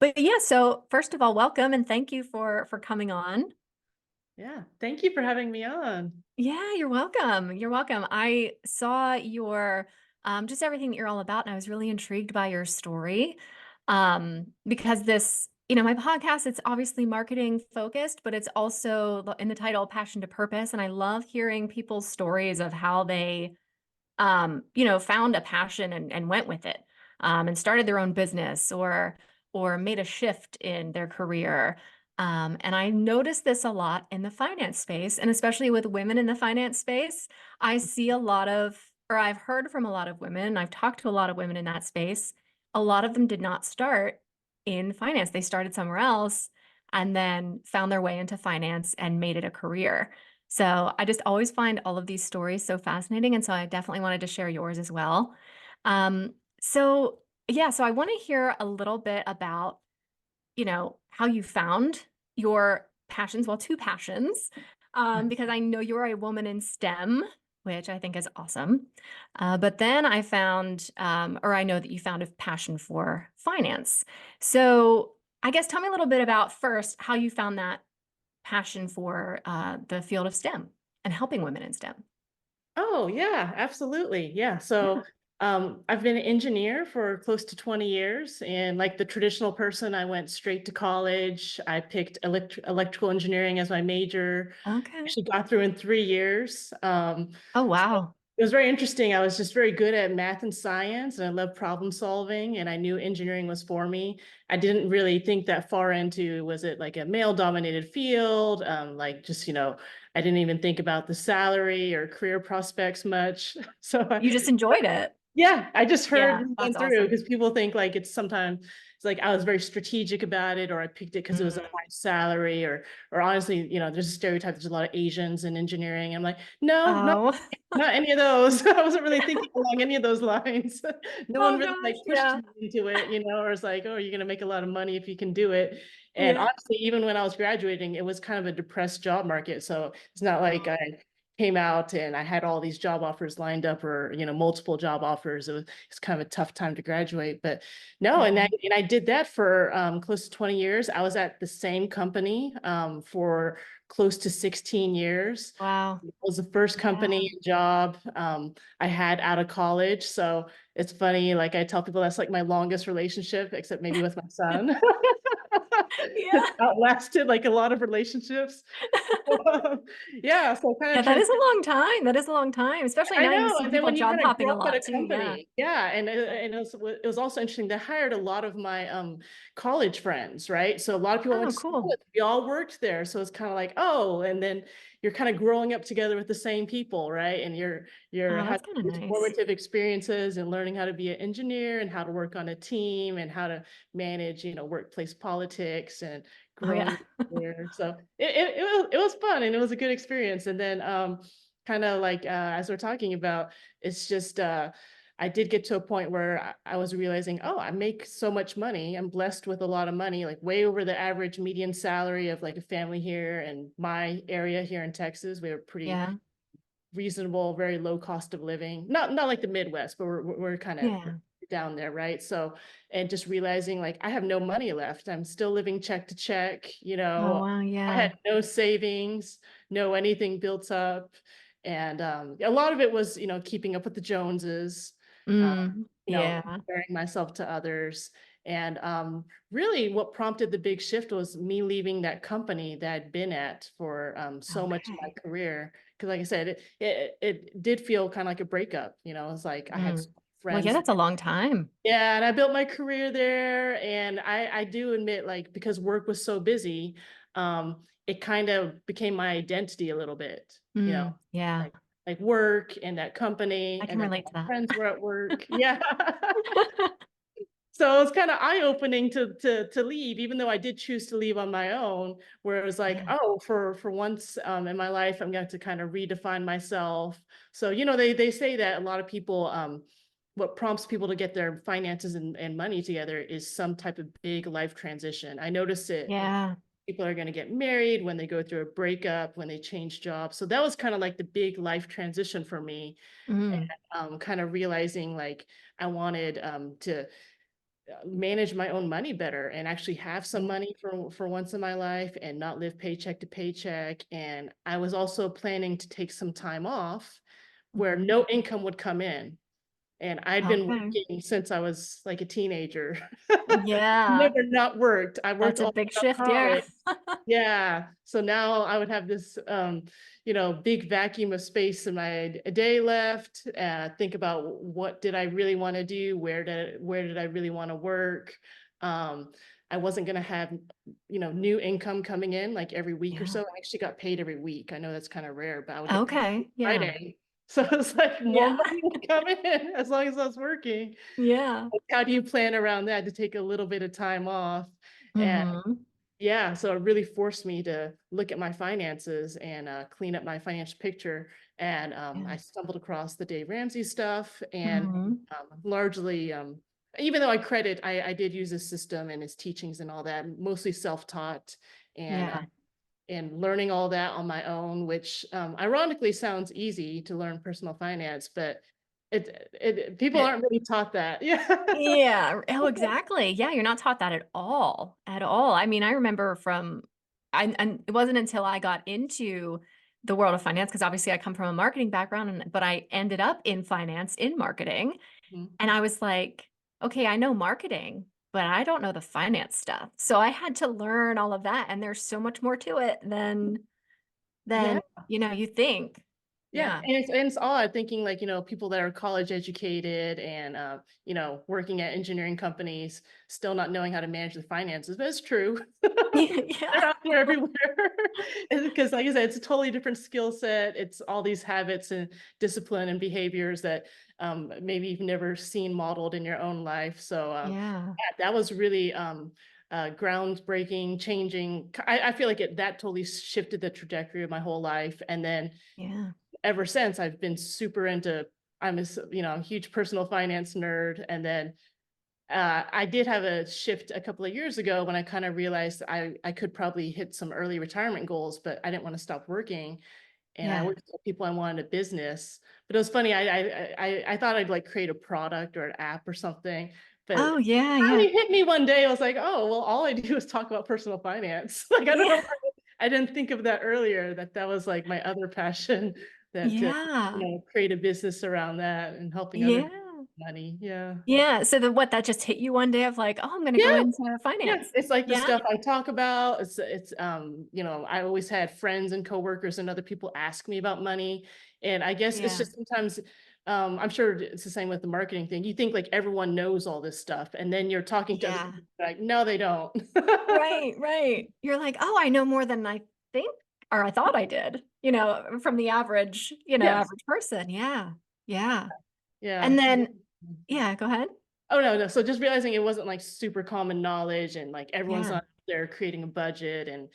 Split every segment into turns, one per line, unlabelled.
But yeah, so first of all, welcome and thank you for coming on.
Yeah, thank you for having me on.
Yeah, you're welcome. You're welcome. I saw your just everything that you're all about, and I was really intrigued by your story. Because my podcast, it's obviously marketing focused, but it's also in the title Passion to Purpose. And I love hearing people's stories of how they found a passion and went with it, and started their own business or made a shift in their career. And I notice this a lot in the finance space, and especially with women in the finance space. I see a lot of, or I've heard from a lot of women, I've talked to a lot of women in that space. A lot of them did not start in finance. They started somewhere else and then found their way into finance and made it a career. So I just always find all of these stories so fascinating. And so I definitely wanted to share yours as well. Um, so so I want to hear a little bit about, how you found your passions, well, two passions, because I know you're a woman in STEM, which I think is awesome. But then or I know that you found a passion for finance. So I guess tell me a little bit about first how you found that passion for the field of STEM and helping women in STEM.
Oh, yeah, absolutely. Yeah.
Yeah.
I've been an engineer for close to 20 years. And like the traditional person, I went straight to college. I picked electrical engineering as my major.
Okay.
Actually got through in 3 years.
Oh,
So
wow.
it was very interesting. I was just very good at math and science, and I love problem solving, and I knew engineering was for me. I didn't really think that far into, was it like a male dominated field? I didn't even think about the salary or career prospects much.
You just enjoyed it.
Yeah, I just heard
Yeah, that's
went through
awesome.
because people think like it's like I was very strategic about it, or I picked it because it was a
Mm.
high salary, or honestly, there's a stereotype. There's a lot of Asians in engineering. I'm like, no, no,
Oh,
not any of those. I wasn't really thinking along any of those lines. No one
oh
really
gosh.
like pushed
Yeah.
me into it, or it's like, oh, you're gonna make a lot of money if you can do it. And
Yeah.
honestly, even when I was graduating, it was kind of a depressed job market. So it's not like
Mm.
I came out and I had all these job offers lined up, or multiple job offers. It's kind of a tough time to graduate, but no.
Yeah.
And I did that for close to 20 years. I was at the same company for close to 16 years.
Wow.
It was the first
Yeah.
company and job I had out of college. So it's funny, like I tell people that's like my longest relationship, except maybe with my son.
Yeah.
It's outlasted like a lot of relationships. Yeah, so kind
Yeah,
of
that is a
transition.
long time. That is a long time, especially
I
now you
know.
see
And then
people
when you
job
kind of
hopping
grow
a
up at a
lot too. Yeah.
company, yeah, and it was also interesting. They hired a lot of my college friends, right? So a lot of people I went
Oh,
to school
cool.
with, we all worked there. So it's kind of like, oh, and then you're kind of growing up together with the same people, right? And you're
Oh, that's
having
kind of
these
nice.
formative experiences and learning how to be an engineer and how to work on a team and how to manage, workplace politics and
Oh, yeah.
growing there. So it was fun, and it was a good experience. And then kind of like as we're talking about, it's just I did get to a point where I was realizing, oh, I make so much money. I'm blessed with a lot of money, like way over the average median salary of like a family here in my area here in Texas. We have pretty
Yeah.
reasonable, very low cost of living. Not like the Midwest, but we're kind of
Yeah.
down there, right? So, and just realizing like I have no money left. I'm still living check to check,
Oh, wow.
I
Yeah.
had no savings, no anything built up. And a lot of it was, keeping up with the Joneses, um,
Yeah.
comparing myself to others. And really what prompted the big shift was me leaving that company that I'd been at for so much of my
Okay.
career. Because like I said, it did feel kind of like a breakup. It's like I had
Mm. Well, yeah,
friends.
that's a long time.
Yeah, and I built my career there. And I do admit, like, because work was so busy, it kind of became my identity a little bit,
Yeah.
like work and that company,
I
and
can
then
relate
my
to
friends were at work. Yeah. So it's kind of eye-opening to leave, even though I did choose to leave on my own, where it was like,
Yeah.
oh, for once in my life, I'm going to kind of redefine myself. So, they say that a lot of people, what prompts people to get their finances and money together is some type of big life transition. I notice it.
Yeah.
People are going to get married, when they go through a breakup, when they change jobs. So that was kind of like the big life transition for me, and
Mm.
kind of realizing like I wanted to manage my own money better and actually have some
Yeah.
money for once in my life and not live paycheck to paycheck. And I was also planning to take some time off where
Mhm.
no income would come in. And I'd been
Okay.
working since I was like a teenager.
Yeah.
Never not worked. I worked
That's a
all
big
throughout
shift, yeah.
college. Yeah. So now I would have this, big vacuum of space in my day left. Think about what did I really want to do? Where did I really want to work? Um, I wasn't going to have, new income coming in like every week or
Yeah.
so. I actually got paid every week. I know that's kind of rare, but I would get paid
Okay, yeah.
Friday. So it's like more
Yeah.
money would come in as long as I was working.
Yeah.
How do you plan around that to take a little bit of time off? And
Mhm.
yeah, so it really forced me to look at my finances and clean up my financial picture. And
Yeah.
I stumbled across the Dave Ramsey stuff and
Mhm.
largely, even though I did use his system and his teachings and all that, mostly self-taught
Yeah.
and learning all that on my own, which ironically sounds easy to learn personal finance, but people
It
aren't really taught that. Yeah.
Yeah. Oh, exactly. Yeah, you're not taught that at all, at all. I mean, I remember from and it wasn't until I got into the world of finance, because obviously I come from a marketing background, but I ended up in finance, in marketing,
Mhm.
and I was like, "Okay, I know marketing, but I don't know the finance stuff." So I had to learn all of that, and there's so much more to it
Yeah.
than, you think.
Yeah,
Yeah.
and it's odd thinking like, people that are college educated and working at engineering companies still not knowing how to manage the finances, but it's true.
Yeah.
They're out there everywhere. Because like I said, it's a totally different skill set. It's all these habits and discipline and behaviors that maybe you've never seen modeled in your own life. So
Yeah.
that was really groundbreaking, changing. I feel like that totally shifted the trajectory of my whole life. And then
Yeah.
ever since I've been super into I'm a huge personal finance nerd. And then I did have a shift a couple of years ago when I kind of realized I could probably hit some early retirement goals, but I didn't want to stop working. And I
Yeah.
always told people I wanted a business. But it was funny, I thought I'd like create a product or an app or something. But
Oh,
it
yeah, yeah.
finally hit me one day. I was like, oh, well, all I do is talk about personal finance. Like, I don't know
Yeah.
why I didn't think of that earlier, that was like my other passion, that to,
Yeah.
create a business around that and helping other people
Yeah.
with money. Yeah.
Yeah. So that just hit you one day of like, "Oh, I'm gonna go
Yeah.
into
Yeah,
finance."
it's like the
Yeah?
stuff I talk about. I always had friends and coworkers and other people ask me about money. And I guess it's
Yeah.
just sometimes, I'm sure it's the same with the marketing thing. You think like everyone knows all this stuff, and then you're talking to other
Yeah.
people like, no, they don't.
Right, right. You're like, "Oh, I know more than I think or I thought I did," from the average,
Yes.
average person. Yeah. Yeah.
Yeah.
And then yeah, go ahead.
Oh, no, no. So just realizing it wasn't like super common knowledge and like everyone's
Yeah.
not there creating a budget and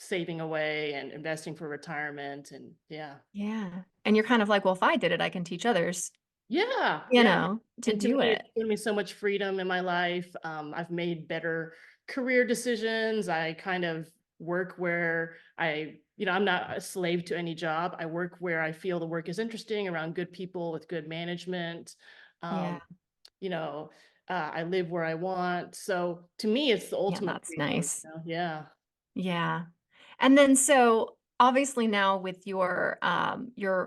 saving away and investing for retirement and yeah.
Yeah. And you're kind of like, "Well, if I did it, I can teach others,"
Yeah, yeah.
to
And to me,
do it.
it's given me so much freedom in my life. I've made better career decisions. I kind of work where I'm not a slave to any job. I work where I feel the work is interesting around good people with good management.
Yeah.
Um, you know, I live where I want. So to me, it's the
Yeah,
ultimate
that's
freedom.
nice.
Yeah.
Yeah. And then so obviously now with your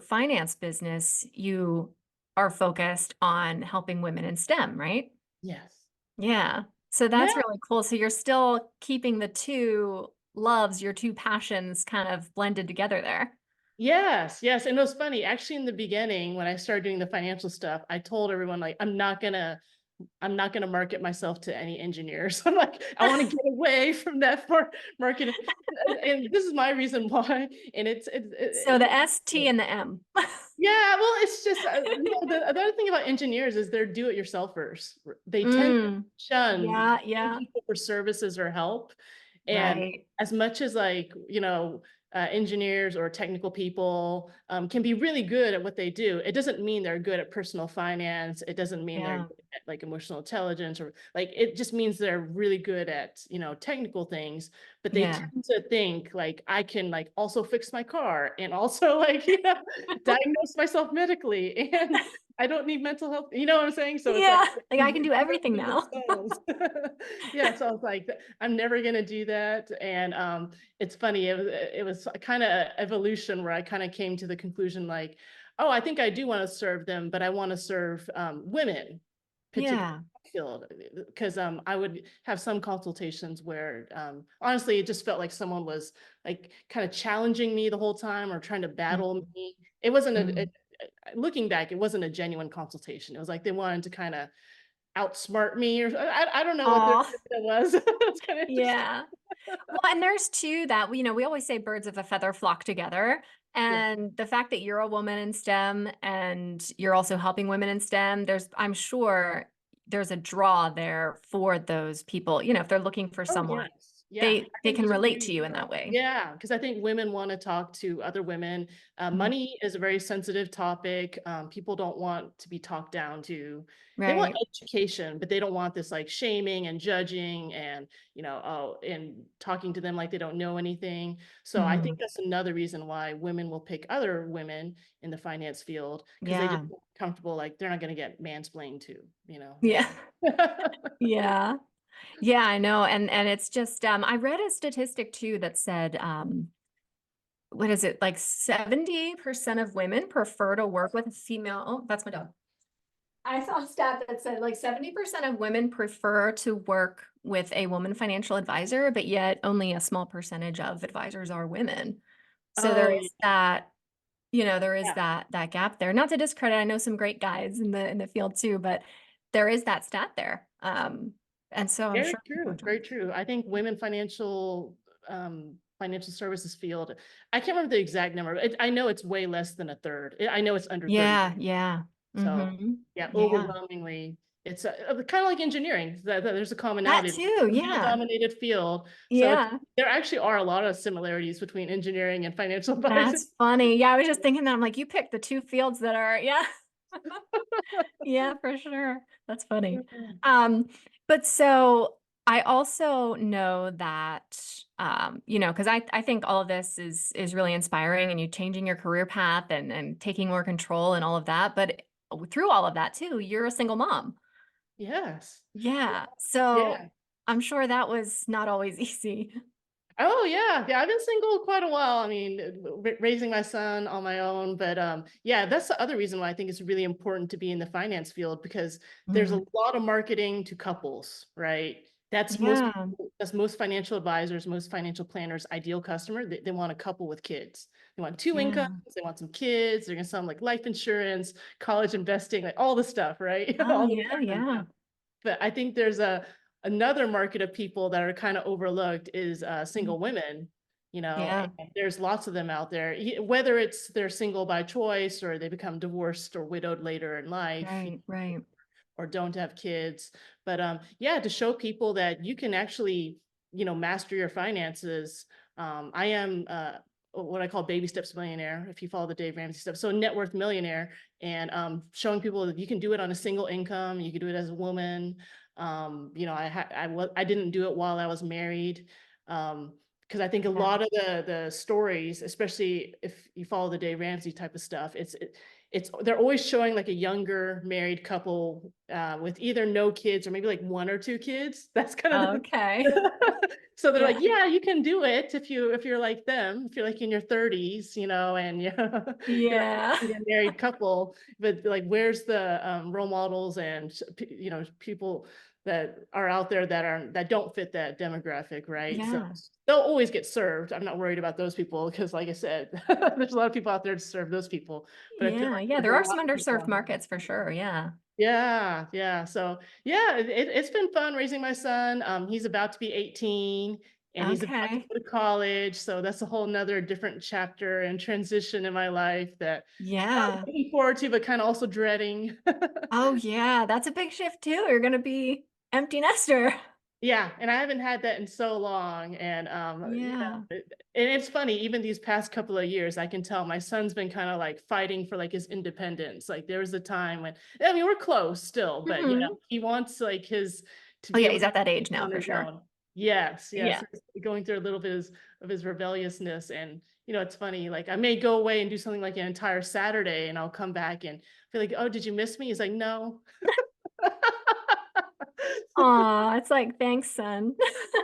finance business, you are focused on helping women in STEM, right?
Yes.
Yeah. So
Yeah.
that's really cool. So you're still keeping the two loves, your two passions kind of blended together there.
Yes, yes. And it was funny. Actually, in the beginning, when I started doing the financial stuff, I told everyone like I'm not gonna market myself to any engineers. I'm like, I want to get away from that for marketing. And this is my reason why. And
So the S, T, and the M.
yeah, well, it's just the other thing about engineers is they're do-it-yourselfers. They tend to
Mm.
shun
Yeah,
paying
yeah.
people for services or help. And
Right.
as much as like, engineers or technical people can be really good at what they do, it doesn't mean they're good at personal finance. It doesn't mean they're
Yeah.
good at like emotional intelligence or like it just means they're really good at, technical things, but they
Yeah.
tend to think like I can like also fix my car and also like, diagnose myself medically. And I don't need mental health. You know what I'm saying? So it's like
Yeah, like, I can do everything
for
now.
themselves. Yeah, so I was like, I'm never gonna do that. And it's funny, it was kind of evolution where I kind of came to the conclusion like, oh, I think I do want to serve them, but I want to serve women, particularly
Yeah.
field, because I would have some consultations where honestly it just felt like someone was like kind of challenging me the whole time or trying to battle
Mhm.
me. It wasn't
Mm.
looking back, it wasn't a genuine consultation. It was like they wanted to kind of outsmart me, or I don't know what their
Aw,
agenda was. It's kind of interesting.
yeah. Well, and there's too that, we always say birds of a feather flock together.
Yeah.
And the fact that you're a woman in STEM and you're also helping women in STEM, I'm sure there's a draw there for those people. If they're looking for
Oh,
someone,
yes. Yeah. I
they
think
can
there's a
relate to
huge
you in that way.
yeah, because I think women want to talk to other women.
Mhm.
Money is a very sensitive topic. People don't want to be talked down to. They want
Right.
education, but they don't want this like shaming and judging and, oh, and talking to them like they don't know anything. So I think
Mhm.
that's another reason why women will pick other women in the finance field because they just
Yeah.
feel comfortable, like they're not going to get mansplained to.
Yeah. Yeah. Yeah, I know. And it's just I read a statistic too that said what is it? Like 70% of women prefer to work with a female. Oh, that's my dog. I saw a stat that said like 70% of women prefer to work with a woman financial advisor, but yet only a small percentage of advisors are women. So there
Oh,
is that, there is
yeah.
that gap there. Not to discredit, I know some great guys in the field too, but there is that stat there. And so I'm
Very
sure people are
true,
doing.
very true. I think women financial services field, I can't remember the exact number, but I know it's way less than a third. I know it's under 30.
Yeah, yeah.
So
Mhm.
yeah,
Yeah.
overwhelmingly, it's kind of like engineering. That there's a
That
commonality. It's
too,
a
yeah.
male-dominated field, so
Yeah.
there actually are a lot of similarities between engineering and financial advising.
That's funny. Yeah, I was just thinking that. I'm like, you picked the 2 fields that are yeah. Yeah, for sure. That's funny. Um, but so I also know that, because I think all of this is really inspiring and you changing your career path and taking more control and all of that. But through all of that too, you're a single mom.
Yes.
Yeah. So
Yeah.
I'm sure that was not always easy.
Oh yeah, yeah. I've been single quite a while. I mean, raising my son on my own, but yeah, that's the other reason why I think it's really important to be in the finance field because there's a
Mm,
lot of marketing to couples, right? That's most
yeah.
people, that's most financial advisors, most financial planners' ideal customer. They want a couple with kids. They want two incomes.
Yeah.
They want some kids. They're gonna sell them like life insurance, college investing, like all the stuff, right?
Oh,
All the
yeah,
American
yeah.
stuff. But I think there's another market of people that are kind of overlooked is
Mm,
single women,
yeah.
and there's lots of them out there, whether it's they're single by choice or they become divorced or widowed later in life,
Right, right.
or don't have kids. But yeah, to show people that you can actually, master your finances. I am what I call baby steps millionaire, if you follow the Dave Ramsey steps. So net worth millionaire, and showing people that you can do it on a single income, you can do it as a woman. I didn't do it while I was married. Because I think a
Yeah.
lot of the stories, especially if you follow the Dave Ramsey type of stuff, it's they're always showing like a younger married couple with either no kids or maybe like one or two kids. That's kind of
Okay.
so they're like,
Yeah.
yeah, you can do it if you're like them, if you're like in your 30s, and you're
Yeah.
a married couple. But like, where's the role models and people that are out there that don't fit that demographic, right? So
Yeah.
they'll always get served. I'm not worried about those people because, like I said, there's a lot of people out there to serve those people. But I feel
Yeah,
like
yeah,
there's
there
a
are
lot
some
of people
underserved
out there.
markets for sure, yeah.
Yeah, yeah. So yeah, it's been fun raising my son. He's about to be 18 and he's about to
Okay.
go to college. So that's a whole nother different chapter and transition in my life that I'm
Yeah.
looking forward to, but kind of also dreading.
Oh, yeah, that's a big shift too, you're gonna be empty nester.
Yeah, and I haven't had that in so long. And
Yeah.
and it's funny, even these past couple of years, I can tell my son's been kind of like fighting for like his independence. Like there was a time when we're close still, but
Mhm.
he wants like his to
Oh,
be
yeah,
able
he's
to
at that
do
age
things
now
on
for
his
sure.
own. Yes, yes,
Yeah.
he's going through a little bit of his rebelliousness, and, it's funny, like, I may go away and do something like an entire Saturday, and I'll come back and be like, "Oh, did you miss me?" He's like, "No."
Aw, it's like, "Thanks, son."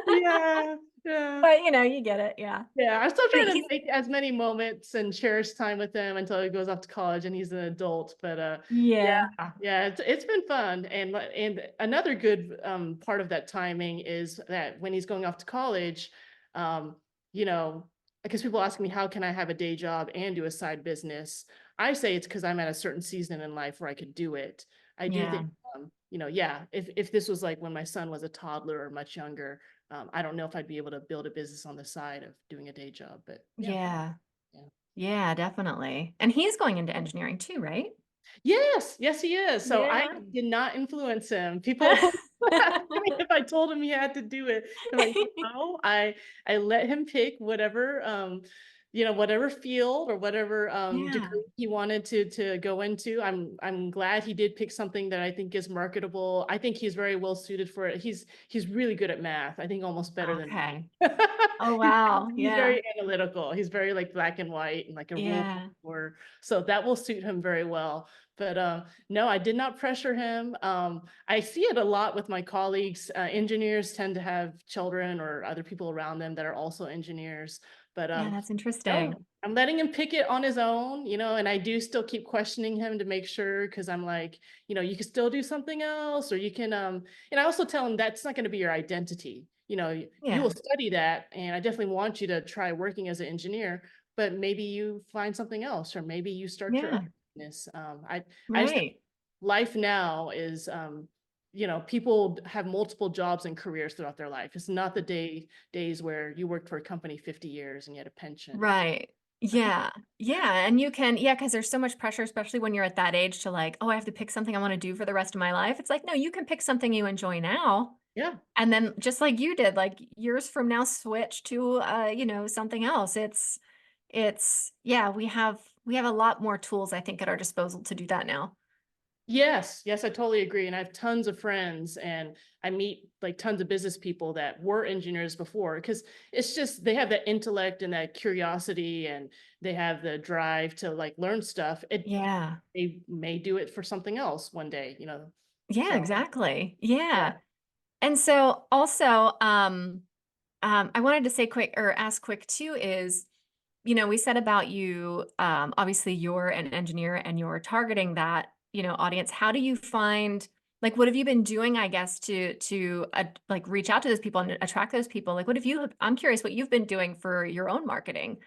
Yeah, yeah.
But, you get it, yeah.
Yeah, I'm still
But
trying to
he's
make as many moments and cherish time with him until he goes off to college and he's an adult, but,
yeah,
yeah, it's been fun, and another good, part of that timing is that when he's going off to college, um, you know, because people ask me, "How can I have a day job and do a side business?" I say it's because 'cause I'm at a certain season in life where I could do it. I do think,
yeah,
yeah, if this was like when my son was a toddler or much younger, I don't know if I'd be able to build a business on the side of doing a day job, but yeah,
yeah,
yeah.
yeah, definitely. And he's going into engineering too, right?
Yes, yes, he is. So I
Yeah.
did not influence him. People ask me if I told him he had to do it. I'm like, no, I let him pick whatever whatever field or whatever
Yeah,
degree he wanted to go into. I'm glad he did pick something that I think is marketable. I think he's very well suited for it. He's really good at math. I think almost better than me.
okay. Oh, wow,
He's
yeah,
very analytical. He's very like black and white and like a rule
yeah,
or so that will suit him very well. But no, I did not pressure him. I see it a lot with my colleagues. Engineers tend to have children or other people around them that are also engineers. But
yeah, that's
no,
interesting.
I'm letting him pick it on his own, and I do still keep questioning him to make sure because I'm like, you can still do something else, or you can, and I also tell him that's not going to be your identity. You will
Yeah,
study that, and I definitely want you to try working as an engineer, but maybe you find something else, or maybe you start your own
yeah,
business. I just
right.
life now is people have multiple jobs and careers throughout their life. It's not the days where you worked for a company 50 years and you had a pension.
Right. Yeah. Yeah, and you can yeah, because there's so much pressure, especially when you're at that age to like, "Oh, I have to pick something I wanna do for the rest of my life." It's like, no, you can pick something you enjoy now,
Yeah.
and then just like you did, like, years from now, switch to, something else. It's yeah, we have a lot more tools, I think, at our disposal to do that now.
Yes, yes, I totally agree. And I have tons of friends and I meet like tons of business people that were engineers before because it's just they have that intellect and that curiosity and they have the drive to like learn stuff.
Yeah.
They may do it for something else one day.
Yeah,
So
exactly.
yeah.
Yeah. And so also, I wanted to say quick or ask quick too is, we said about you, obviously you're an engineer and you're targeting that, audience. How do you find, like, what have you been doing, I guess, to like reach out to those people and attract those people? Like, I'm curious what you've been doing for your own marketing,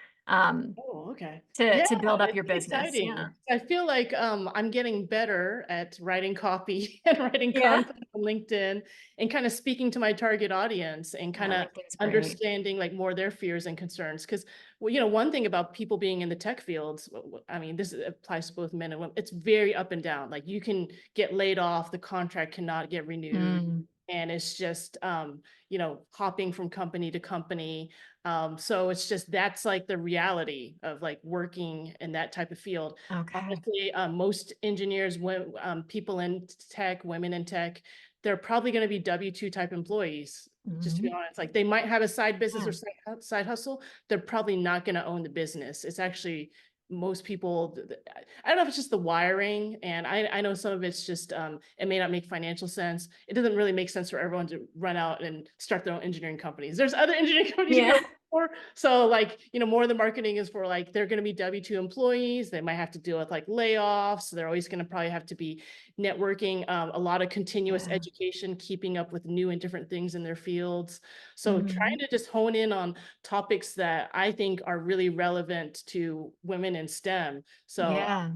Oh, okay.
to
Yeah,
build up
it's
your
been
business. Yeah.
exciting. I feel like I'm getting better at writing copy and writing
Yeah.
content on LinkedIn and kind of speaking to my target audience and
Yeah.
kind of
LinkedIn's great.
understanding like more their fears and concerns. Because one thing about people being in the tech fields, I mean, this applies to both men and women. It's very up and down. Like you can get laid off, the contract cannot get renewed.
Mm,
And it's just, hopping from company to company. So it's just that's like the reality of like working in that type of field.
okay.
Honestly, most engineers, when people in tech, women in tech, they're probably going to be W-2 type employees. Just to be
Mhm.
honest, like they might have a side business
Yeah.
or side hustle. They're probably not going to own the business. It's actually most people. I don't know if it's just the wiring, and I know some of it's just it may not make financial sense. It doesn't really make sense for everyone to run out and start their own engineering companies. There's other engineering companies you can
Yeah.
go for. So like, more of the marketing is for like they're going to be W-2 employees. They might have to deal with like layoffs. So they're always going to probably have to be networking, a lot of continuous
Yeah.
education, keeping up with new and different things in their fields. So trying
Mhm.
to just hone in on topics that I think are really relevant to women in STEM. So
Yeah.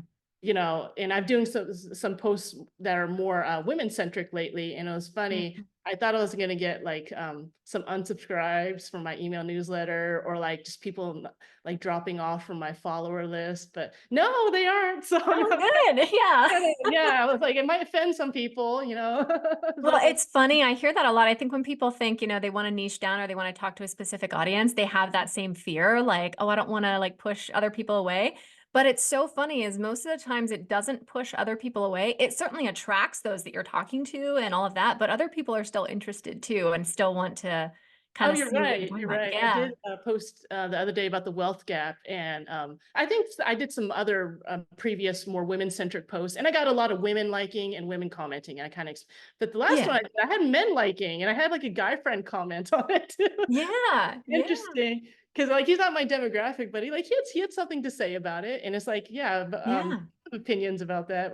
and I'm doing some posts that are more women centric lately, and it was funny.
Yeah.
I thought I was gonna get like some unsubscribes from my email newsletter or like just people like dropping off from my follower list, but no, they aren't. So
Oh, good. Yeah.
yeah, I was like, it might offend some people.
Well,
So
it's funny. I hear that a lot. I think when people think, they want to niche down or they want to talk to a specific audience, they have that same fear, like, oh, I don't want to like push other people away. But it's so funny is most of the times it doesn't push other people away. It certainly attracts those that you're talking to and all of that, but other people are still interested too and still want to, kind
Oh,
of
you're
see what you're
right,
talking
you're
about.
right. I
Yeah.
did, post, the other day about the wealth gap, and, I think I did some other, previous more women-centric posts, and I got a lot of women liking and women commenting, and I kinda but the last one
Yeah.
I had men liking, and I had, like, a guy friend comment on it too.
Yeah. Yeah.
Interesting, because like, he's not my demographic, but he had something to say about it, and it's like, yeah,
Yeah.
opinions about that.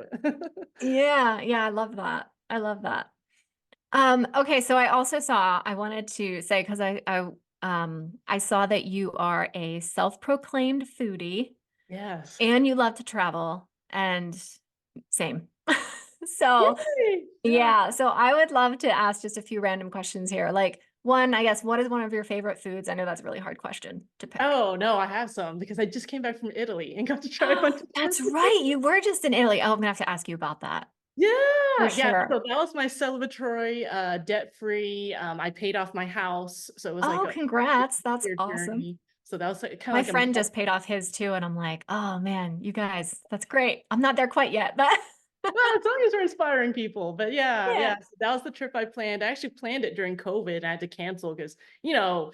Yeah. Yeah. I love that. I love that. Okay, so I also saw I wanted to say because I saw that you are a self-proclaimed foodie
Yes.
and you love to travel and same. So,
Yay! Yeah.
yeah, so I would love to ask just a few random questions here. Like, one, I guess, what is one of your favorite foods? I know that's a really hard question to pick.
Oh, no, I have some because I just came back from Italy and got to try a bunch of
That's
different
right.
things.
You were just in Italy. Oh, I'm gonna have to ask you about that for
Yeah, yeah,
sure.
so that was my celebratory, debt-free, I paid off my house, so it was like
Oh,
a
congrats. That's
year
awesome.
journey. So that was, like, kinda
My
like a
friend just paid off his too, and I'm like, "Oh, man, you guys, that's great." I'm not there quite yet, but
well, as long as we're inspiring people, but yeah,
yeah.
yeah, so that was the trip I planned. I actually planned it during COVID, I had to cancel because you know,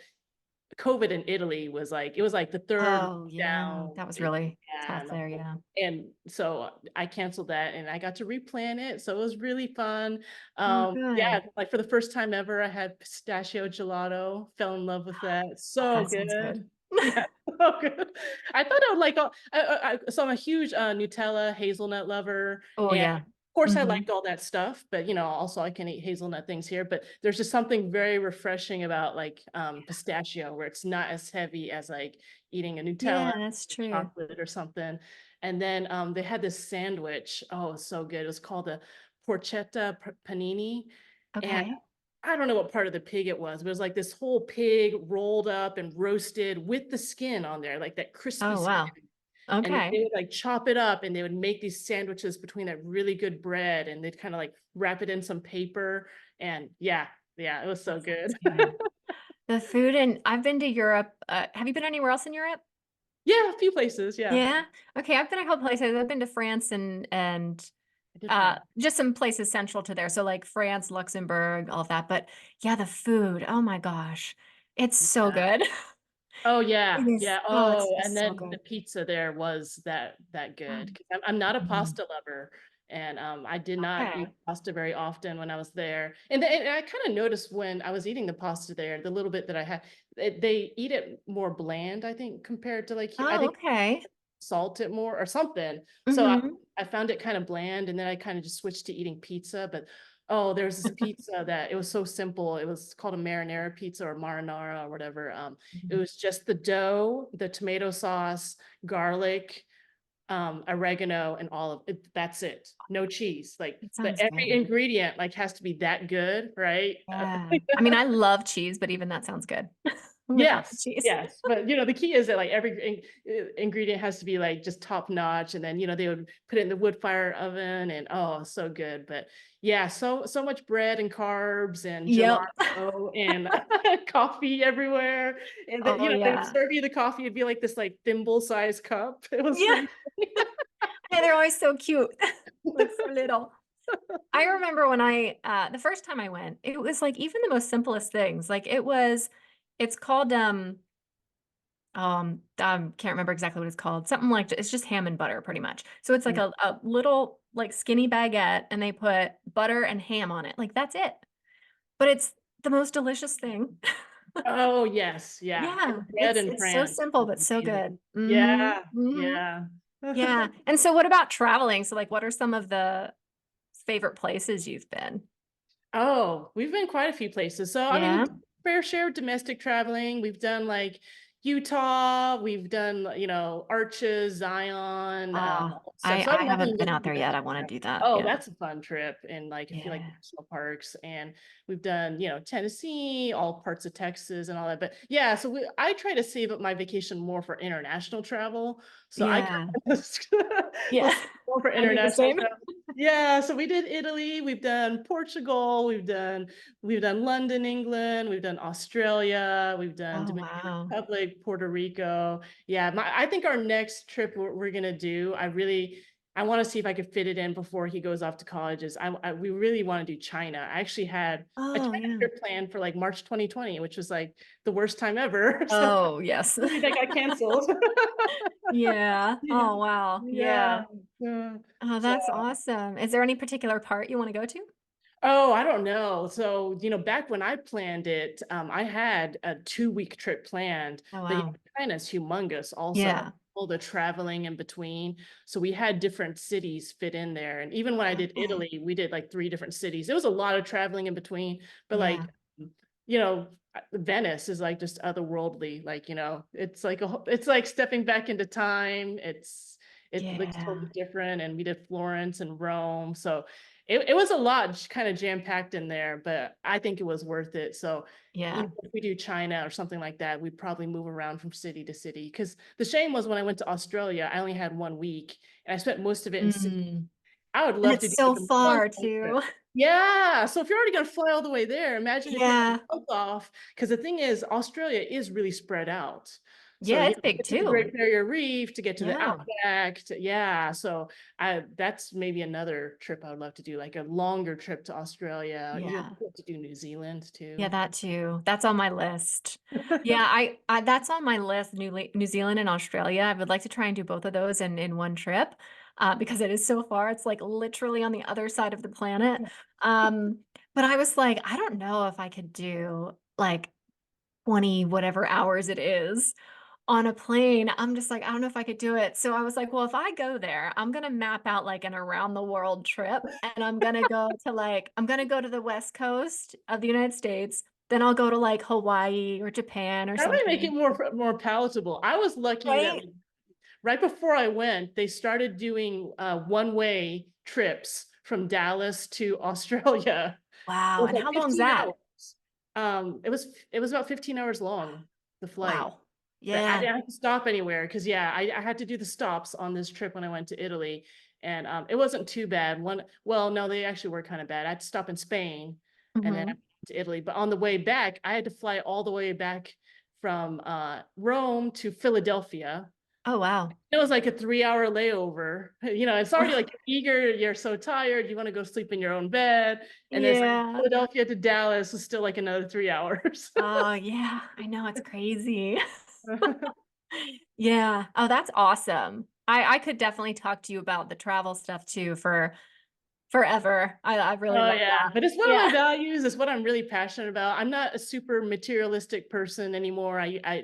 COVID in Italy was like it was like the 3rd
Oh, yeah.
down
That was
in
really tough
yeah,
there, yeah.
and so I canceled that and I got to replan it, so it was really fun.
Oh,
Yeah,
good.
like for the first time ever, I had pistachio gelato, fell in love with that.
Oh,
So
that sounds good.
good. Yeah, so good. I thought I would like so I'm a huge, Nutella hazelnut lover,
Oh,
and
yeah.
of course I
Mhm.
liked all that stuff, but, also I can eat hazelnut things here, but there's just something very refreshing about, like, pistachio where it's not as heavy as, like, eating a
Yeah,
Nutella
that's
or
true.
chocolate or something. And then, they had this sandwich. Oh, it was so good. It was called a porchetta panini, and
Okay.
I don't know what part of the pig it was, but it was like this whole pig rolled up and roasted with the skin on there, like that crispy
Oh,
skin.
wow.
And they
Okay.
would, like, chop it up, and they would make these sandwiches between that really good bread, and they'd kinda, like, wrap it in some paper, and yeah, yeah, it was so
That
good.
sounds good. The food in I've been to Europe, have you been anywhere else in Europe?
Yeah, a few places, yeah.
Yeah? Okay, I've been a couple places. I've been to France
I did France.
just some places central to there, so, like, France, Luxembourg, all of that, but, yeah, the food, oh my gosh, it's so
Yeah.
good.
Oh,
It
yeah,
is
yeah,
oh, it's
oh, and
just so
then the
good.
pizza there was that good
Um,
'cause I'm not a
mm,
pasta lover, and, I did not
okay.
eat pasta very often when I was there, and I kinda noticed when I was eating the pasta there, the little bit that I had, they eat it more bland, I think, compared to, like, he I
Oh,
think
okay.
salt it more or something. So
Mhm.
I found it kind of bland, and then I kinda just switched to eating pizza, but, oh, there's this pizza that it was so simple. It was called a marinara pizza or marinara or whatever. It
Mhm.
was just the dough, the tomato sauce, garlic, oregano, and olive it that's it. No cheese. Like,
It
but
sounds
every
good.
ingredient, like, has to be that good, right?
Yeah. I mean, I love cheese, but even that sounds good without the
Yes,
cheese.
yes, but, the key is that, like, every ingredient has to be, like, just top notch, and then, they would put it in the wood fire oven, and, oh, so good, but, yeah, so much bread and carbs and
Yep.
gelato and coffee everywhere, and then,
Oh,
they would
yeah.
serve you the coffee, it'd be like this, like, thimble-sized cup. It was
Yeah.
really
Yeah, they're always so cute, like, so little. I remember when the first time I went, it was, like, even the most simplest things, like, it's called, can't remember exactly what it's called, something like it's just ham and butter pretty much. So it's like
Mm.
a little, like, skinny baguette, and they put butter and ham on it, like, that's it. But it's the most delicious thing.
Oh, yes, yeah, and
Yeah,
the bread in
it's so
France
simple,
is
but so
amazing.
good. Mhm,
Yeah,
mhm.
yeah.
Yeah, and so what about traveling? So, like, what are some of the favorite places you've been?
Oh, we've been quite a few places. So, I mean,
Yeah?
fair share of domestic traveling. We've done like Utah, we've done, Arches, Zion,
Ah,
all that stuff.
I
So I
I
have nothing,
haven't been
nothing
out there yet, I
domestic.
wanna do that,
Oh,
yeah.
that's a fun trip. And like, if you like
Yeah,
national parks, and we've done, Tennessee, all parts of Texas and all that. But yeah, so I try to save up my vacation more for international travel. So I kind
yeah,
of
yeah.
will save more for
I do the
international
same.
travel. Yeah, so we did Italy, we've done Portugal, we've done London, England, we've done Australia, we've done
Oh,
Dominican
wow.
Republic, Puerto Rico. Yeah, I think our next trip we're gonna do, I really I want to see if I could fit it in before he goes off to college. We really want to do China. I actually had a
Oh,
China
yeah.
trip planned for like March 2020, which was like the worst time ever. So
Oh, yes.
maybe that got canceled.
Yeah.
Yeah.
Oh, wow.
Yeah.
Yeah.
Yeah.
Oh,
So,
that's awesome. Is there any particular part you wanna go to?
oh, I don't know. So, back when I planned it, I had a 2-week trip planned,
Oh,
but
wow.
China's humongous also,
Yeah.
all the traveling in between. So we had different cities fit in there. And even when I did
Okay.
Italy, we did like 3 different cities. There was a lot of traveling in between, but
Yeah.
like, Venice is like just otherworldly. Like, it's like it's like stepping back into time. It looks totally
Yeah.
different. And we did Florence and Rome. So it was a lot kind of jam packed in there, but I think it was worth it. So,
Yeah.
if we do China or something like that, we'd probably move around from city to city. Because the shame was when I went to Australia, I only had 1 week and I spent most of it in Sydney.
Mm.
I would
And
love to
it's
do
so
like a month
far
long trip.
too.
Yeah. So if you're already going to fly all the way there, imagine if you're
Yeah.
going to month off. Because the thing is, Australia is really spread out. So,
Yeah, it's big
get to the
too.
Great Barrier Reef, to get to the
Yeah.
outback. Yeah. So that's maybe another trip I would love to do, like a longer trip to Australia. You
Yeah.
have to do New Zealand
Yeah,
too.
that too. That's on my list. Yeah, I that's on my list, New Zealand and Australia. I would like to try and do both of those in one trip, because it is so far. It's like literally on the other side of the planet. Um, but I was like, I don't know if I could do like 20 whatever hours it is on a plane. I'm just like, I don't know if I could do it. So I was like, well, if I go there, I'm gonna map out like an around the world trip and I'm gonna go to the West Coast of the United States. Then I'll go to like Hawaii or Japan or
That might make it
something.
more palatable. I was lucky that
Right?
like, right before I went, they started doing one-way trips from Dallas to Australia. It
Wow.
was
And
like
how long's
15
that?
hours. It was about 15 hours long, the flight.
Wow.
But I
Yeah.
didn't have to stop anywhere because yeah, I had to do the stops on this trip when I went to Italy. And it wasn't too bad. Well, no, they actually were kind of bad. I had to stop in Spain and then I
Hmm.
went to Italy. But on the way back, I had to fly all the way back from Rome to Philadelphia.
Oh, wow.
It was like a 3-hour layover. It's already like you're eager, you're so tired, you want to go sleep in your own bed. And then it's like
Yeah.
Philadelphia to Dallas is still like another 3 hours.
Oh, yeah. I know it's crazy. Yeah. Oh, that's awesome. I could definitely talk to you about the travel stuff too for forever. I really
Oh
love
yeah,
that.
but it's one of my
Yeah.
values. It's what I'm really passionate about. I'm not a super materialistic person anymore. I
Yeah.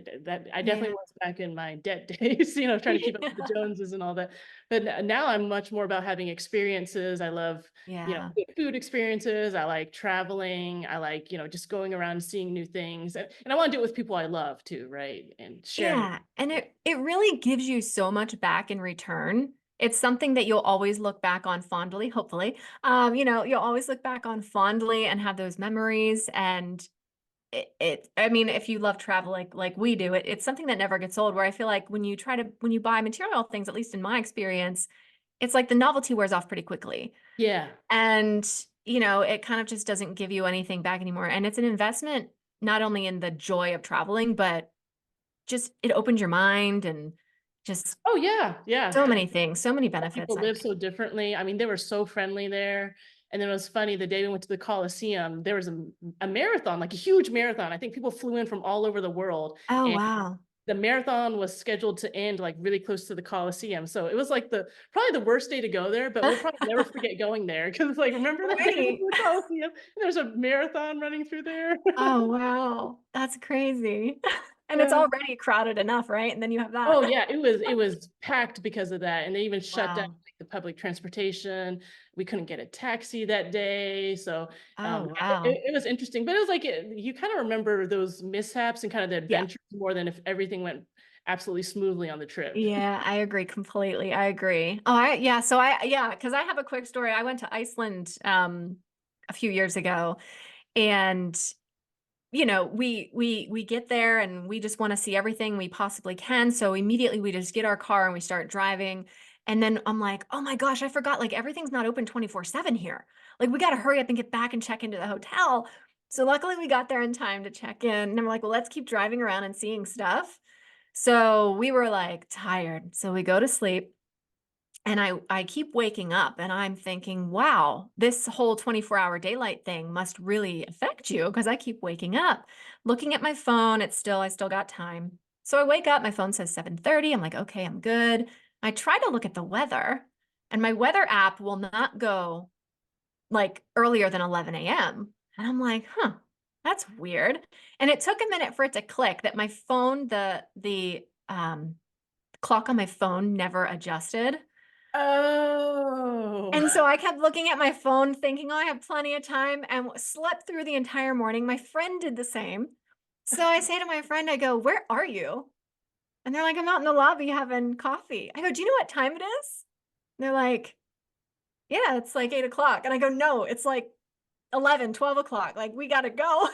definitely was back in my debt days, trying to keep up with the Joneses and all that. But now I'm much more about having experiences. I love,
Yeah.
good food experiences. I like traveling. I like, just going around and seeing new things. And I want to do it with people I love too, right? And sharing.
Yeah. And it really gives you so much back in return. It's something that you'll always look back on fondly, hopefully. You'll always look back on fondly and have those memories. And I mean, if you love travel like we do, it's something that never gets old, where I feel like when you buy material things, at least in my experience, it's like the novelty wears off pretty quickly.
Yeah.
And, it kind of just doesn't give you anything back anymore. And it's an investment not only in the joy of traveling, but just it opens your mind and just
Oh yeah.
so
Yeah.
many things, so many benefits,
People
I
live
think.
so differently. I mean, they were so friendly there. And then it was funny, the day we went to the Coliseum, there was a marathon, like a huge marathon. I think people flew in from all over the world.
Oh,
And
wow.
the marathon was scheduled to end like really close to the Coliseum. So it was like probably the worst day to go there, but we'll probably never forget going there. Cause like, remember that day we went
Right.
to the Coliseum and there's a marathon running through there.
Oh, wow. That's crazy. And it's
Yeah.
already crowded enough, right? And then you have
Oh
that.
yeah, it was packed because of that, and they even shut down
Wow.
like the public transportation. We couldn't get a taxi that day, so
Oh,
yeah,
wow.
it was interesting. But it was like you kind of remember those mishaps and kind of the
Yeah.
adventures more than if everything went absolutely smoothly on the trip.
Yeah, I agree completely. I agree. Yeah, because I have a quick story. I went to Iceland a few years ago, and we get there and we just want to see everything we possibly can. So immediately we just get our car and we start driving. And then I'm like, oh my gosh, I forgot, like everything's not open 24/7 here. Like we got to hurry up and get back and check into the hotel. So luckily we got there in time to check in. And I'm like, well, let's keep driving around and seeing stuff. So we were like tired. So we go to sleep. And I keep waking up and I'm thinking, wow, this whole 24-hour daylight thing must really affect you because I keep waking up, looking at my phone. I still got time. So I wake up, my phone says 7:30. I'm like, okay, I'm good. I try to look at the weather, and my weather app will not go like earlier than 11 a.m. And I'm like, huh, that's weird. And it took a minute for it to click that my phone, the clock on my phone never adjusted.
Oh.
And so I kept looking at my phone thinking, "Oh, I have plenty of time," and slept through the entire morning. My friend did the same. So I say to my friend, I go, "Where are you?" And they're like, "I'm out in the lobby having coffee." I go, "Do you know what time it is?" And they're like, "Yeah, it's like 8 o'clock." And I go, "No, it's like 11, 12 o'clock. Like, we gotta go."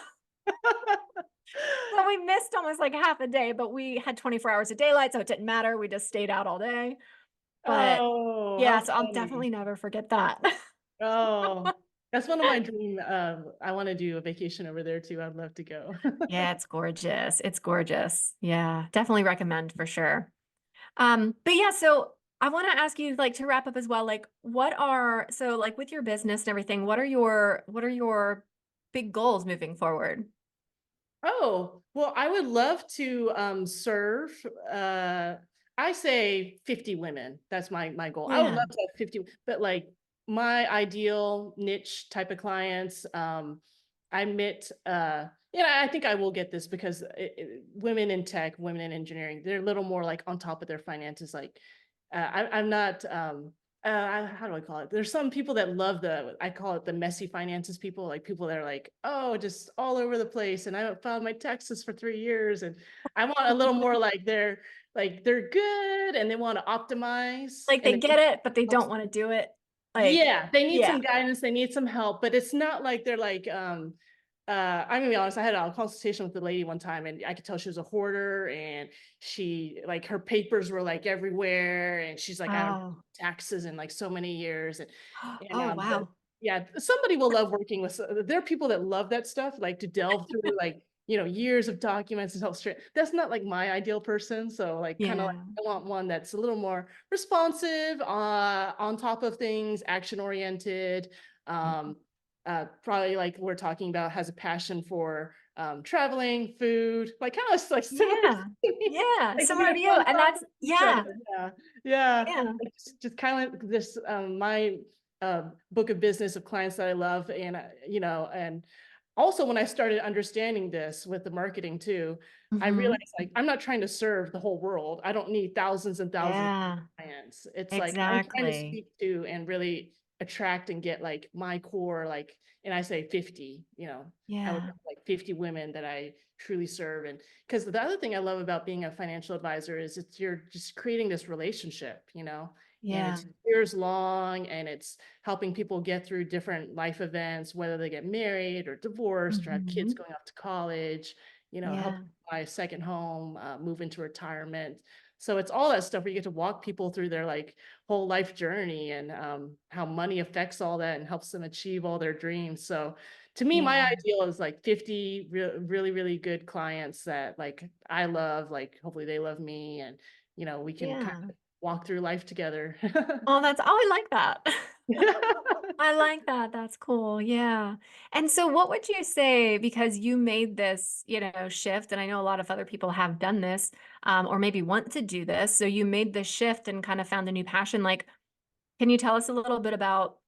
So we missed almost like half a day, but we had 24 hours of daylight, so it didn't matter. We just stayed out all day. But
Oh,
yeah,
how
so I'll
funny.
definitely never forget that.
Oh, that's one of my dream, I wanna do a vacation over there too. I'd love to go.
Yeah, it's gorgeous. It's gorgeous. Yeah, definitely recommend for sure. But yeah, so I want to ask you like to wrap up as well, like like with your business and everything, what are your big goals moving forward?
Oh, well, I would love to serve I say 50 women. That's my goal. I would
Yeah.
love to have 50, but like my ideal niche type of clients, I met yeah, I think I will get this because women in tech, women in engineering, they're a little more like on top of their finances. Like I'm not how do I call it? There's some people that love I call it the messy finances people, like people that are like, oh, just all over the place. And I haven't filed my taxes for 3 years. And I want a little more like they're good and they want to optimize
Like
and
they
they
get it, but they
help.
don't want to do it. Like,
Yeah, they need
yeah.
some guidance, they need some help, but it's not like they're like, I'm gonna be honest, I had a consultation with the lady one time and I could tell she was a hoarder and she like her papers were like everywhere and she's like, I haven't
Oh.
paid taxes in like so many years and
Oh,
but
wow.
yeah, somebody will love working with there are people that love that stuff, like to delve through like years of documents and help straight. That's not like my ideal person. So like kind of like
Yeah.
I want one that's a little more responsive, on top of things, action oriented.
Yeah.
Um, Probably like we're talking about has a passion for traveling, food, like kind of like similar
Yeah.
to me.
Yeah.
Like we
Similar
have
to you.
fun
And
talking
that's
with each
yeah.
other. Yeah, yeah.
Yeah.
Like just kind of like this my book of business of clients that I love, and and also when I started understanding this with the marketing too, I
Hmm.
realized like I'm not trying to serve the whole world. I don't need thousands and thousands
Yeah.
of clients. It's like I'm trying to
Exactly.
speak to and really attract and get like my core, like, and I say 50, I would
Yeah.
have like 50 women that I truly serve. And because the other thing I love about being a financial advisor is you're just creating this relationship, and
Yeah.
it's years long and it's helping people get through different life events, whether they get married or divorced or have kids
Hmm.
going off to college, help
Yeah.
buy a second home, move into retirement. So it's all that stuff where you get to walk people through their like whole life journey and how money affects all that and helps them achieve all their dreams. So to me, my
Yeah.
ideal is like 50 really, really good clients that like I love, like hopefully they love me and we can kind
Yeah.
of walk through life together.
I like that. I like that. That's cool. Yeah. And so what would you say, because you made this, shift, and I know a lot of other people have done this, or maybe want to do this. So you made this shift and kind of found a new passion. Like, can you tell us a little bit about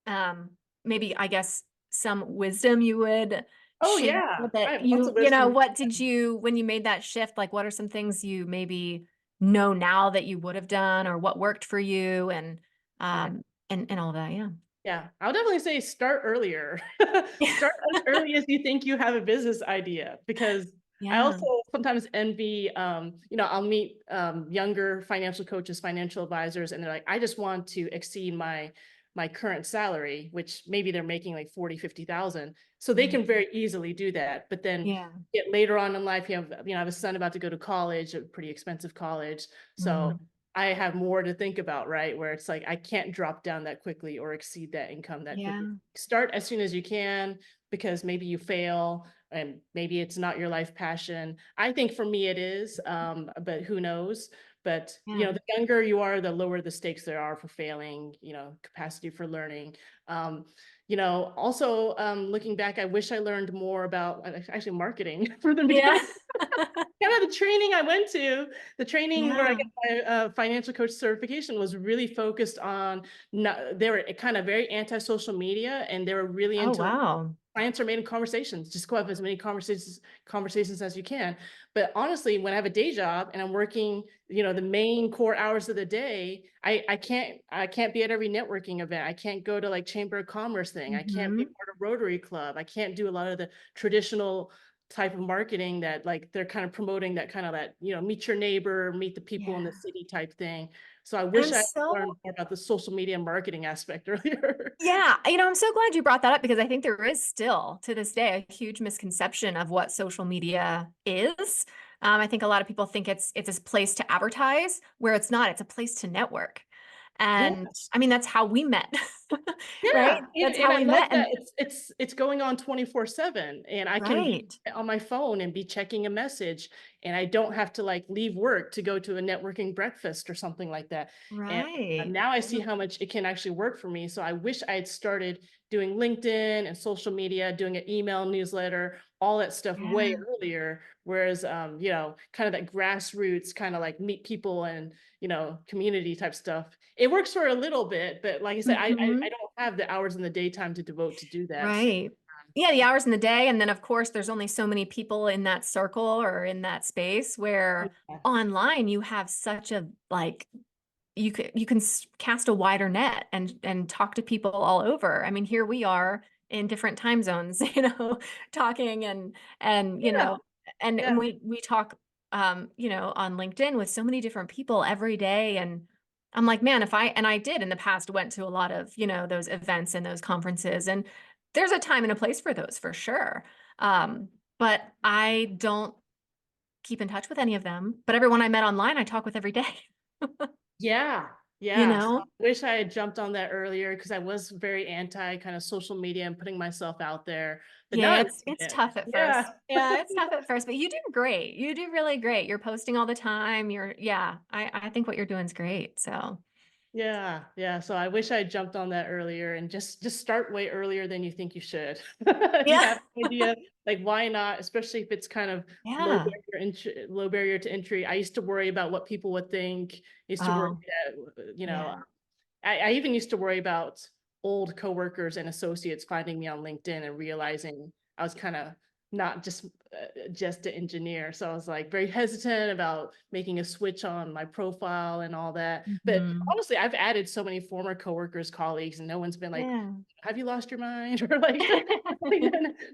um maybe I guess some wisdom you would
Oh
share
yeah, I
that
have lots of wisdom.
what did you when you made that shift, like what are some things you maybe know now that you would have done or what worked for you
Yeah.
and all that, yeah.
Yeah, I would definitely say start earlier. Start as early as you think you have a business idea, because I
Yeah.
also sometimes envy, I'll meet younger financial coaches, financial advisors, and they're like, I just want to exceed my current salary, which maybe they're making like 40, 50,000. So they can
Mhm.
very easily do that. But then
Yeah.
get later on in life, I have a son about to go to college, a pretty expensive college. So
Mhm.
I have more to think about, right? Where it's like I can't drop down that quickly or exceed that income that quickly.
Yeah.
Start as soon as you can, because maybe you fail and maybe it's not your life passion. I think for me it is, but who knows? But,
Yeah.
the younger you are, the lower the stakes there are for failing, capacity for learning. Um, also, looking back, I wish I learned more about actually marketing from the
Yeah.
beginning. Kind of the training I went to, the training where I
Yeah.
got my financial coach certification was really focused on, not, they were kind of very anti-social media, and they were really
Oh,
into like
wow.
clients are made in conversations. Just go have as many conversations as you can. But honestly, when I have a day job and I'm working, the main core hours of the day, I can't be at every networking event. I can't go to like Chamber of Commerce thing. I can't be
Mhm.
part of Rotary Club. I can't do a lot of the traditional type of marketing that like they're kind of promoting, that kind of that, meet your neighbor, meet the people in the
Yeah.
city type thing. So I
And
wish
I'm
I
so
learned more about the social media marketing aspect earlier.
Yeah, I'm so glad you brought that up because I think there is still, to this day, a huge misconception of what social media is. I think a lot of people think it's a place to advertise, where it's not. It's a place to network.
Yeah.
And I mean, that's how we met, right?
Yeah, and
That's
and
how
I
we
love
met.
that
And
it's going on 24/7, and I can be
right,
on my phone and be checking a message, and I don't have to like leave work to go to a networking breakfast or something like that. And
right.
now I see how much it can actually work for me. So I wish I had started doing LinkedIn and social media, doing an email newsletter, all that stuff way
Yeah.
earlier. Whereas, kind of that grassroots kind of like meet people and community type stuff. It works for a little bit, but like I said, I
Mhm.
don't have the hours in the daytime to devote to do that. So,
Right. Yeah, the hours in the day. And then, of course, there's only so many people in that circle or in that space where
yeah.
online you have such a like you can cast a wider net and talk to people all over. I mean, here we are in different time zones, talking and
Yeah,
and
yeah,
we talk on LinkedIn with so many different people every day. And I'm like, man, if I and I did in the past went to a lot of, those events and those conferences, and there's a time and a place for those for sure. But I don't keep in touch with any of them. But everyone I met online, I talk with every day.
yeah,
You
yeah. So I
know?
wish I had jumped on that earlier because I was very anti kind of social media and putting myself out there. But now
Yeah,
I
it's
love it.
tough at first.
Yeah.
Yeah, it's tough at first, but you do great. You do really great. You're posting all the time. Yeah, I think what you're doing is great. So,
Yeah, yeah. So I wish I had jumped on that earlier and just start way earlier than you think you should. If you
yeah.
have an idea, like why not? Especially if it's kind of
Yeah.
low barrier to entry. I used to worry about what people would think. I used to worry
Oh,
that,
yeah.
I even used to worry about old coworkers and associates finding me on LinkedIn and realizing I was kind of not just an engineer. So I was like very hesitant about making a switch on my profile and all that. But
Mhm.
honestly, I've added so many former coworkers, colleagues, and no one's been like,
Yeah.
"Have you lost your mind?" or like,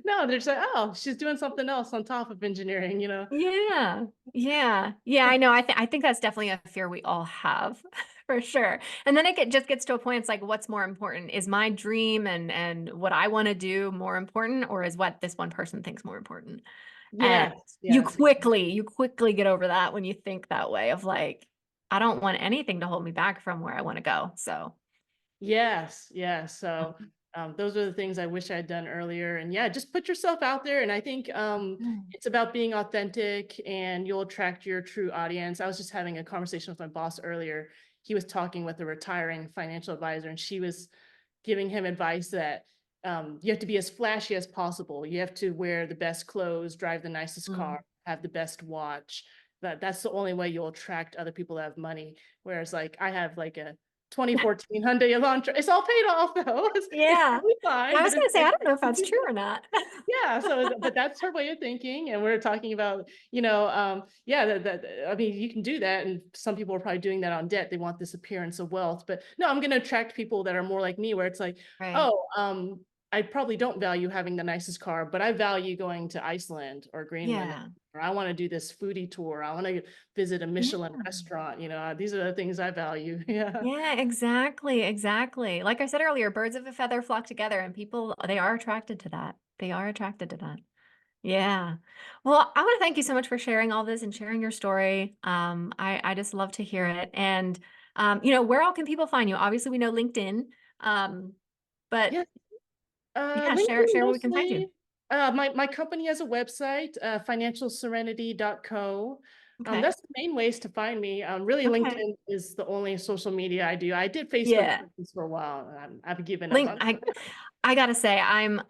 no, they're just like, "Oh, she's doing something else on top of engineering."
Yeah. Yeah. Yeah, I know. I think that's definitely a fear we all have for sure. And then just gets to a point, it's like, what's more important? Is my dream and what I want to do more important, or is what this one person thinks more important? And
Yes,
you
yes.
quickly get over that when you think that way of like, I don't want anything to hold me back from where I want to go. So,
Yes, yes. So those are the things I wish I had done earlier. And yeah, just put yourself out there. And I think
mm,
it's about being authentic, and you'll attract your true audience. I was just having a conversation with my boss earlier. He was talking with a retiring financial advisor, and she was giving him advice that you have to be as flashy as possible. You have to wear the best clothes, drive the nicest
mm.
car, have the best watch. That's the only way you'll attract other people that have money. Whereas like I have like a 2014 Hyundai Elantra. It's all paid off though. It's
Yeah.
totally
Yeah,
fine,
I
but
was
it's
gonna say, I
like
don't know if that's true or not.
yeah, so but that's her way of thinking, and we're talking about, yeah, that I mean, you can do that, and some people are probably doing that on debt. They want this appearance of wealth, but no, I'm going to attract people that are more like me, where it's like,
Right.
oh, I probably don't value having the nicest car, but I value going to Iceland or Greenland,
Yeah.
or I want to do this foodie tour. I want to visit a Michelin
Yeah.
restaurant. These are the things I value. Yeah.
Yeah, exactly, exactly. Like I said earlier, birds of a feather flock together, and people, they are attracted to that. They are attracted to that. Yeah. Well, I want to thank you so much for sharing all this and sharing your story. I just love to hear it. And where all can people find you? Obviously, we know LinkedIn. Um, but
Yeah.
yeah, share
LinkedIn
share where we can find you.
mostly. My company has a website, financialserenity.co.
Okay.
That's the main ways to find me. Really,
Okay.
LinkedIn is the only social media I do. I did Facebook
Yeah.
Business for a while, and I've given up
Link
on.
I gotta say, I'm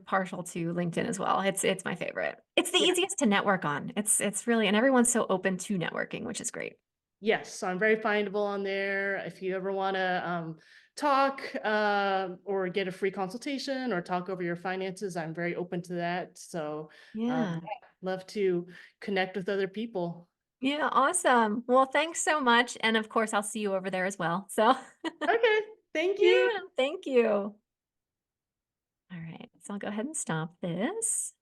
partial to LinkedIn as well. It's my favorite. It's the
Yeah.
easiest to network on. It's really and everyone's so open to networking, which is great.
Yes, so I'm very findable on there. If you ever want to talk or get a free consultation or talk over your finances, I'm very open to that. So,
Yeah.
yeah, love to connect with other people.
Yeah, awesome. Well, thanks so much, and of course, I'll see you over there as well. So,
Okay, thank you.
yeah, thank you. All right, so I'll go ahead and stop this.